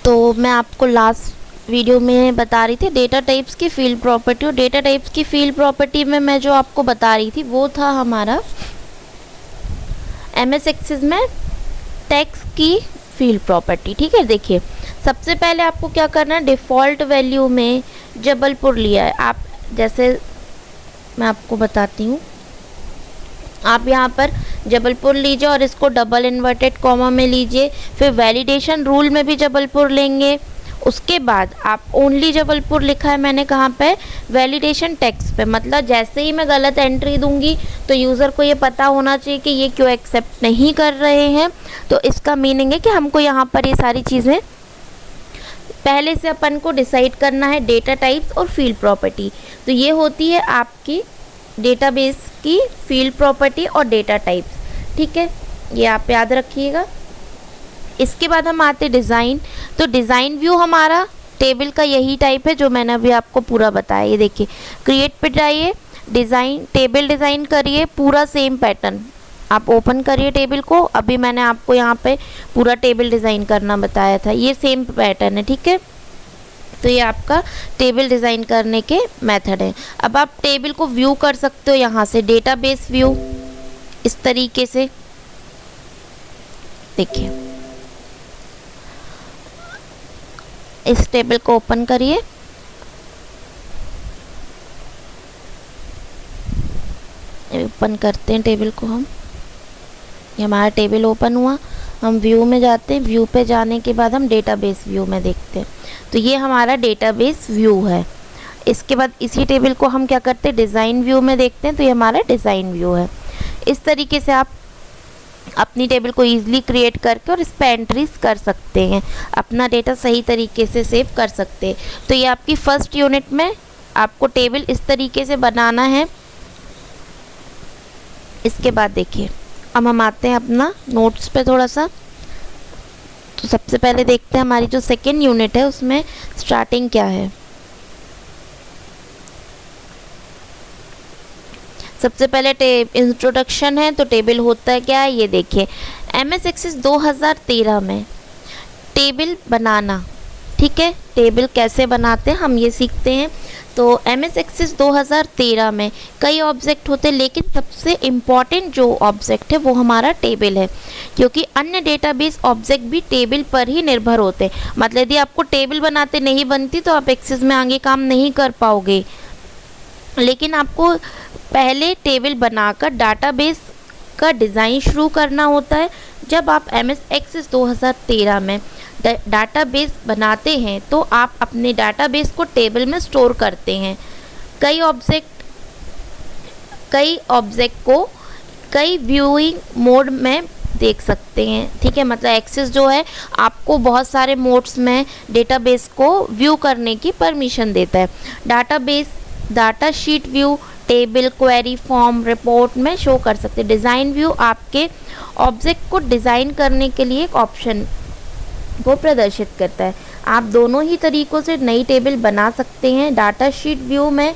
तो मैं आपको लास्ट वीडियो में बता रही थी डेटा टाइप्स की फील्ड प्रॉपर्टी, और डेटा टाइप्स की फील्ड प्रॉपर्टी में मैं जो आपको बता रही थी वो था हमारा MS एक्सेस में टेक्स्ट की फील्ड प्रॉपर्टी। ठीक है, देखिए सबसे पहले आपको क्या करना है, डिफ़ॉल्ट वैल्यू में जबलपुर लिया है। आप जैसे मैं आपको बताती हूँ, आप यहाँ पर जबलपुर लीजिए और इसको डबल इन्वर्टेड कॉमा में लीजिए, फिर वैलिडेशन रूल में भी जबलपुर लेंगे। उसके बाद आप ओनली जबलपुर लिखा है मैंने कहाँ पे, वैलिडेशन टेक्स्ट पे, मतलब जैसे ही मैं गलत एंट्री दूंगी तो यूज़र को ये पता होना चाहिए कि ये क्यों एक्सेप्ट नहीं कर रहे हैं। तो इसका मीनिंग है कि हमको यहाँ पर ये सारी चीज़ें पहले से अपन को डिसाइड करना है, डेटा टाइप्स और फील्ड प्रॉपर्टी। तो ये होती है आपकी डेटाबेस की फील्ड प्रॉपर्टी और डेटा टाइप्स। ठीक है, ये आप याद रखिएगा। इसके बाद हम आते डिज़ाइन। तो डिज़ाइन व्यू हमारा टेबल का यही टाइप है जो मैंने अभी आपको पूरा बताया। ये देखिए, क्रिएट पे जाइए, डिज़ाइन टेबल डिज़ाइन करिए, पूरा सेम पैटर्न आप ओपन करिए टेबल को। अभी मैंने आपको यहाँ पे पूरा टेबल डिज़ाइन करना बताया था, ये सेम पैटर्न है। ठीक है, तो ये आपका टेबल डिज़ाइन करने के मेथड है। अब आप टेबल को व्यू कर सकते हो यहाँ से, डेटाबेस व्यू इस तरीके से। देखिए, इस टेबल को ओपन करिए, ओपन करते हैं टेबल को हम। ये हमारा टेबल ओपन हुआ, हम व्यू में जाते हैं, व्यू पे जाने के बाद हम डेटाबेस व्यू में देखते हैं। तो ये हमारा डेटाबेस व्यू है। इसके बाद इसी टेबल को हम क्या करते हैं, डिज़ाइन व्यू में देखते हैं, तो ये हमारा डिज़ाइन व्यू है। इस तरीके से आप अपनी टेबल को ईजिली क्रिएट करके और इस पर एंट्रीज कर सकते हैं, अपना डेटा सही तरीके से सेव कर सकते हैं। तो ये आपकी फर्स्ट यूनिट में आपको टेबल इस तरीके से बनाना है। इसके बाद देखिए, अब हम आते हैं अपना नोट्स पे थोड़ा सा। तो सबसे पहले देखते हैं हमारी जो सेकेंड यूनिट है उसमें स्टार्टिंग क्या है। सबसे पहले इंट्रोडक्शन है। तो टेबल होता है क्या है, ये देखिए, MS एक्सेस 2013 में टेबल बनाना। ठीक है, टेबल कैसे बनाते हैं हम ये सीखते हैं। तो MS एक्सेस 2013 में कई ऑब्जेक्ट होते हैं, लेकिन सबसे इम्पॉर्टेंट जो ऑब्जेक्ट है वो हमारा टेबल है, क्योंकि अन्य डेटाबेस ऑब्जेक्ट भी टेबल पर ही निर्भर होते हैं। मतलब यदि आपको टेबल बनाते नहीं बनती तो आप एक्सेस में आगे काम नहीं कर पाओगे। लेकिन आपको पहले टेबल बनाकर डाटाबेस का डिज़ाइन शुरू करना होता है। जब आप MS एक्सेस 2013 में डाटाबेस बनाते हैं तो आप अपने डाटाबेस को टेबल में स्टोर करते हैं। कई ऑब्जेक्ट को कई व्यूइंग मोड में देख सकते हैं। ठीक है, मतलब एक्सेस जो है आपको बहुत सारे मोड्स में डेटाबेस को व्यू करने की परमिशन देता है। Database data sheet view table, query, form, report में शो कर सकते हैं। डिज़ाइन व्यू आपके ऑब्जेक्ट को डिज़ाइन करने के लिए एक ऑप्शन को प्रदर्शित करता है। आप दोनों ही तरीक़ों से नई टेबल बना सकते हैं। डाटा शीट व्यू में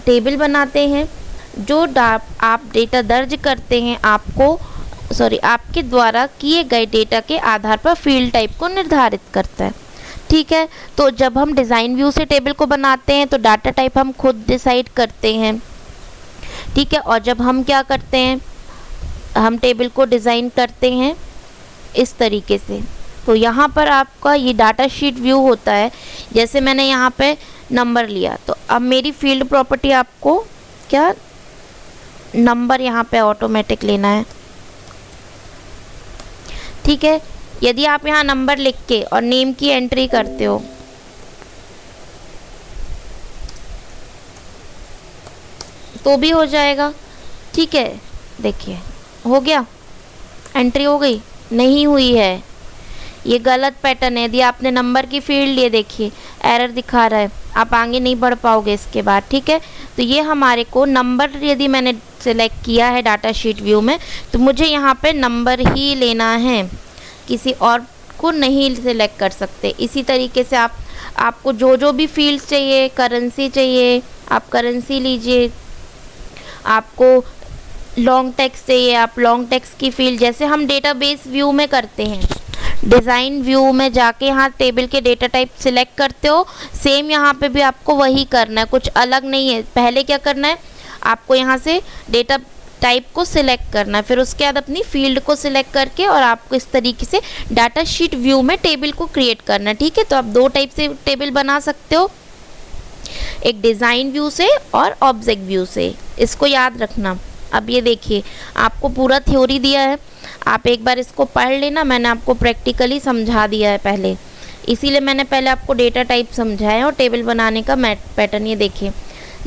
टेबल बनाते हैं जो आप डेटा दर्ज करते हैं, आपके द्वारा किए गए डेटा के आधार पर फील्ड टाइप को निर्धारित करता है। ठीक है, तो जब हम डिज़ाइन व्यू से टेबल को बनाते हैं तो डाटा टाइप हम खुद डिसाइड करते हैं। ठीक है, और जब हम क्या करते हैं, हम टेबल को डिज़ाइन करते हैं इस तरीके से। तो यहाँ पर आपका ये डाटा शीट व्यू होता है। जैसे मैंने यहाँ पे नंबर लिया, तो अब मेरी फील्ड प्रॉपर्टी आपको क्या नंबर यहाँ पे ऑटोमेटिक लेना है। ठीक है, यदि आप यहाँ नंबर लिख के और नेम की एंट्री करते हो तो भी हो जाएगा। ठीक है, देखिए हो गया, एंट्री हो गई, नहीं हुई है, ये गलत पैटर्न है। यदि आपने नंबर की फील्ड लिए, देखिए एरर दिखा रहा है, आप आगे नहीं बढ़ पाओगे इसके बाद। ठीक है, तो ये हमारे को नंबर यदि मैंने सेलेक्ट किया है डाटा शीट व्यू में, तो मुझे यहाँ पे नंबर ही लेना है, किसी और को नहीं सिलेक्ट कर सकते। इसी तरीके से आपको जो भी फील्ड चाहिए, करेंसी चाहिए आप करेंसी लीजिए, आपको लॉन्ग टेक्स्ट चाहिए आप लॉन्ग टेक्स्ट की फील्ड, जैसे हम डेटाबेस व्यू में करते हैं। डिज़ाइन व्यू में जाके यहाँ टेबल के डेटा टाइप सिलेक्ट करते हो। सेम यहाँ पे भी आपको वही करना है, कुछ अलग नहीं है। पहले क्या करना है, आपको यहाँ से डेटा टाइप को सिलेक्ट करना है, फिर उसके बाद अपनी फील्ड को सिलेक्ट करके और आपको इस तरीके से डाटा शीट व्यू में टेबल को क्रिएट करना है। ठीक है, तो आप दो टाइप से टेबल बना सकते हो, एक डिज़ाइन व्यू से और ऑब्जेक्ट व्यू से, इसको याद रखना। अब ये देखिए, आपको पूरा थ्योरी दिया है, आप एक बार इसको पढ़ लेना। मैंने आपको प्रैक्टिकली समझा दिया है पहले, इसीलिए मैंने पहले आपको डेटा टाइप समझाया और टेबल बनाने का पैटर्न। ये देखिए,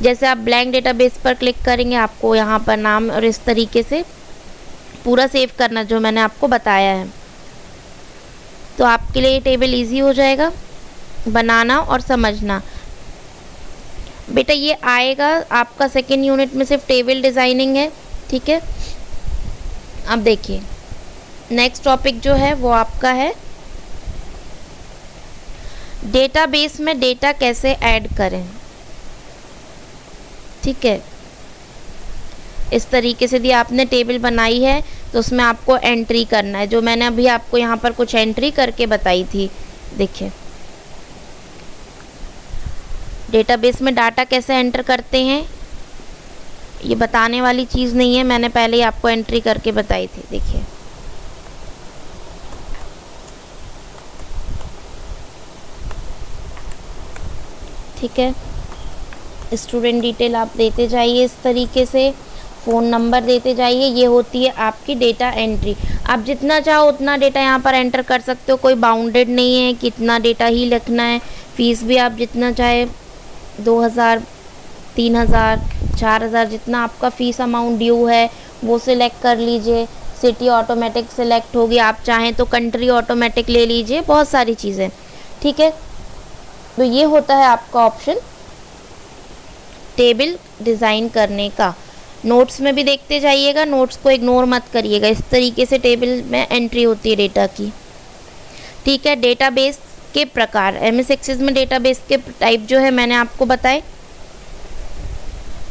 जैसे आप ब्लैंक डेटाबेस पर क्लिक करेंगे, आपको यहाँ पर नाम और इस तरीके से पूरा सेव करना जो मैंने आपको बताया है, तो आपके लिए ये टेबल ईजी हो जाएगा बनाना और समझना। बेटा ये आएगा आपका सेकेंड यूनिट में, सिर्फ टेबल डिज़ाइनिंग है। ठीक है, अब देखिए नेक्स्ट टॉपिक जो है वो आपका है डेटाबेस में डेटा कैसे ऐड करें। ठीक है, इस तरीके से यदि आपने टेबल बनाई है तो उसमें आपको एंट्री करना है, जो मैंने अभी आपको यहाँ पर कुछ एंट्री करके बताई थी। देखिए डेटाबेस में डाटा कैसे एंटर करते हैं, ये बताने वाली चीज़ नहीं है, मैंने पहले ही आपको एंट्री करके बताई थी। देखिए ठीक है, स्टूडेंट डिटेल आप देते जाइए इस तरीके से, फ़ोन नंबर देते जाइए, ये होती है आपकी डेटा एंट्री। आप जितना चाहो उतना डेटा यहाँ पर एंटर कर सकते हो, कोई बाउंडेड नहीं है, कितना डेटा ही लिखना है। फ़ीस भी आप जितना चाहे 2000, 3000, 4000, जितना आपका फ़ीस अमाउंट ड्यू है वो सिलेक्ट कर लीजिए। सिटी ऑटोमेटिक सिलेक्ट होगी, आप चाहें तो कंट्री ऑटोमेटिक ले लीजिए, बहुत सारी चीज़ें। ठीक है, तो ये होता है आपका ऑप्शन टेबल डिज़ाइन करने का। नोट्स में भी देखते जाइएगा, नोट्स को इग्नोर मत करिएगा। इस तरीके से टेबल में एंट्री होती है डेटा की। ठीक है, डेटाबेस के प्रकार, एमएस एक्सेस में डेटाबेस के टाइप जो है मैंने आपको बताए।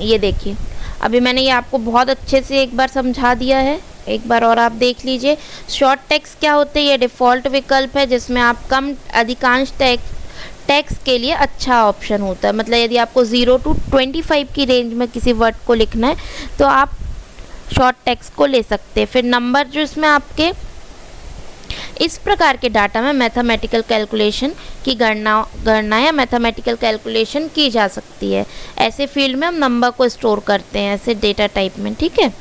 ये देखिए, अभी मैंने ये आपको बहुत अच्छे से एक बार समझा दिया है, एक बार और आप देख लीजिए। शॉर्ट टेक्स्ट क्या होते हैं, ये डिफ़ॉल्ट विकल्प है जिसमें आप कम अधिकांश टेक्स्ट के लिए अच्छा ऑप्शन होता है। मतलब यदि आपको 0 to 25 की रेंज में किसी वर्ड को लिखना है तो आप शॉर्ट टेक्स्ट को ले सकते हैं। फिर नंबर जो इसमें आपके इस प्रकार के डाटा में मैथमेटिकल कैलकुलेशन की गणना या मैथमेटिकल कैलकुलेशन की जा सकती है। ऐसे फील्ड में हम नंबर को स्टोर करते हैं, ऐसे डेटा टाइप में। ठीक है,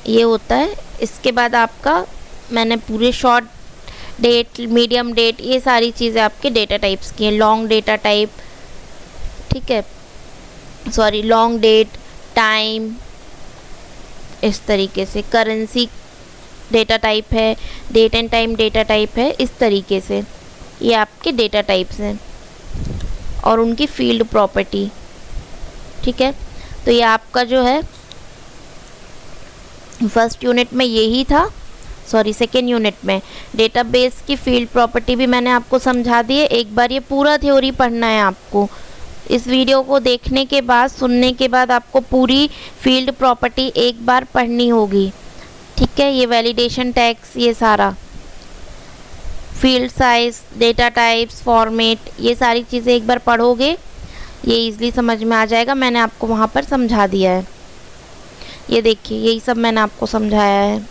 ये होता है। इसके बाद आपका मैंने पूरे शॉर्ट डेट, मीडियम डेट, ये सारी चीज़ें आपके डेटा टाइप्स की हैं। लॉन्ग डेटा टाइप, ठीक है, सॉरी लॉन्ग डेट, टाइम, इस तरीके से करेंसी डेटा टाइप है, date and time data type है। इस तरीके से ये आपके डेटा टाइप्स हैं और उनकी फील्ड प्रॉपर्टी। ठीक है, तो ये आपका जो है फर्स्ट यूनिट में यही था, सॉरी सेकेंड यूनिट में डेटाबेस की फील्ड प्रॉपर्टी भी मैंने आपको समझा दी है। एक बार ये पूरा थ्योरी पढ़ना है आपको। इस वीडियो को देखने के बाद, सुनने के बाद आपको पूरी फील्ड प्रॉपर्टी एक बार पढ़नी होगी। ठीक है, ये वैलिडेशन टैग्स, ये सारा field size, data types, format, ये सारी चीज़ें एक बार पढ़ोगे, ये ईज़िली समझ में आ जाएगा। मैंने आपको वहाँ पर समझा दिया है। ये देखिए, यही सब मैंने आपको समझाया है,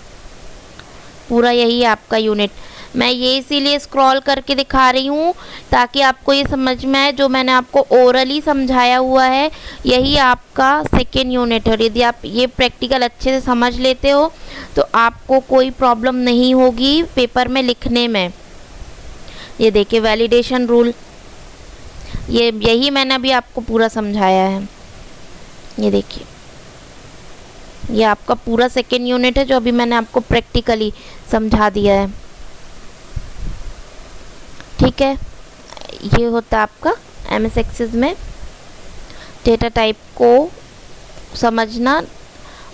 पूरा यही है आपका यूनिट। मैं ये इसीलिए स्क्रॉल करके दिखा रही हूँ ताकि आपको ये समझ में आए, जो मैंने आपको ओरली समझाया हुआ है यही आपका सेकेंड यूनिट है। और यदि आप ये प्रैक्टिकल अच्छे से समझ लेते हो तो आपको कोई प्रॉब्लम नहीं होगी पेपर में लिखने में। ये देखिए वैलिडेशन रूल, ये यही मैंने अभी आपको पूरा समझाया है। ये देखिए, ये आपका पूरा सेकेंड यूनिट है जो अभी मैंने आपको प्रैक्टिकली समझा दिया है। ठीक है, ये होता है आपका एमएस एक्सेस में डेटा टाइप को समझना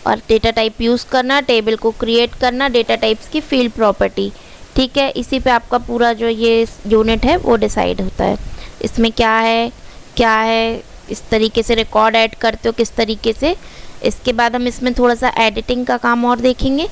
और डेटा टाइप यूज़ करना, टेबल को क्रिएट करना, डेटा टाइप्स की फील्ड प्रॉपर्टी। ठीक है, इसी पे आपका पूरा जो ये यूनिट है वो डिसाइड होता है। इसमें क्या है, इस तरीके से रिकॉर्ड ऐड करते हो किस तरीके से। इसके बाद हम इसमें थोड़ा सा एडिटिंग का काम और देखेंगे।